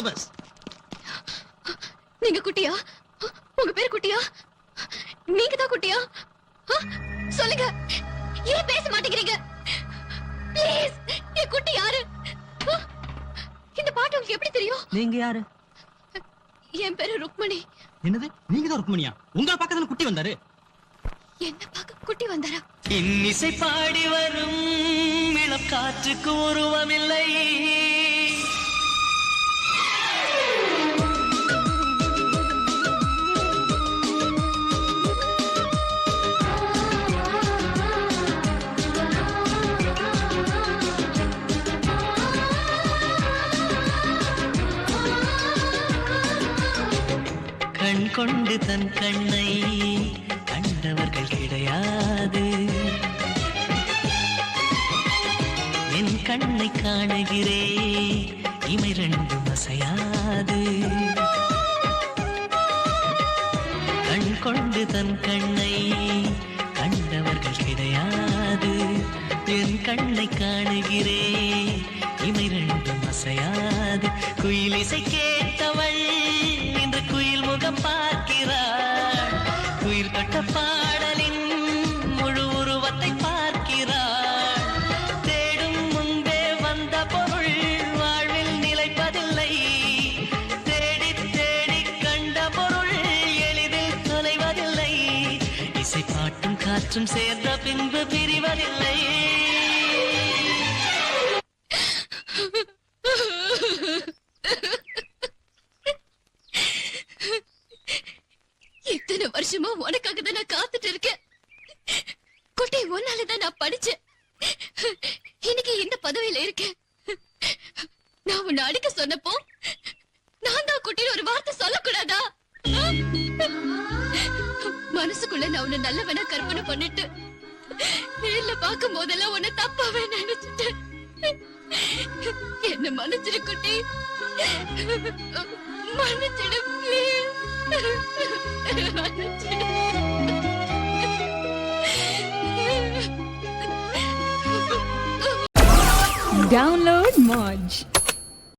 Bus. நீங்க குட்டியா? உங்க பேர் குட்டியா? நீங்க தான் குட்டியா? சொல்லுங்க, ஏன் பேச மாட்டேங்கிறீங்க? ப்ளீஸ், என் குட்டி யாரு? இந்த பாட்டு உங்களுக்கு எப்படி தெரியும்? நீங்க யாரு? என் பேரு ருக்மணி. என்னது, நீங்க தான் ருக்மணியா? உங்க பக்கத்துல குட்டி வந்தாரு. என்ன பார்க்க குட்டி வந்தாரா? இன்னிசை பாடி வரும் இளம் காற்றுக்கு உருவமில்லை. கண் கொண்டு தன் கண்ணை கண்டவர்கள் கிடையாது. என் கண்ணை காணுகிறே இமை ரெண்டும் அசையாது. கண் கொண்டு தன் கண்ணை கண்டவர்கள் கிடையாது. என் கண்ணை காணுகிறே இமை ரெண்டும் அசையாது. குயிலிசை கேட்டவள் இன்று குயில் முகம் பார்க்கிறாள். குயில் தொட்ட பாடலின் முழு உருவத்தை பார்க்கிறாள். தேடும் முன்பே வந்த பொருள் வாழ்வில் நிலைப்பதில்லை. தேடி தேடி கண்ட பொருள் எளிதில் தொலைவதில்லை. இசை பாட்டும் காற்றும் சேர்ந்த பின்பு பிரிவதில்லை. இத்தனை வருஷமா உனக்காக தான் நான் காத்துட்டு இருக்கேன். குட்டி, உன்னாலதான் நான் படிச்சேன். இன்னைக்கு இந்த பதவியில இருக்கேன். நான் உன்னை அடிக்க சொன்னப்போ நான் தான் குட்டின்னு ஒரு வார்த்தை சொல்லக்கூடாதா? மனசுக்குள்ள நான் உன்னை நல்லவனா கற்பனை பண்ணிட்டு நேர்ல பார்க்கும் போதெல்லாம் உன்னை தப்பாவே நினைச்சிட்டேன். என்ன மன்னிச்சிடு குட்டி, மன்னிச்சிடு please. மன்னிச்சிடு. Download Moj.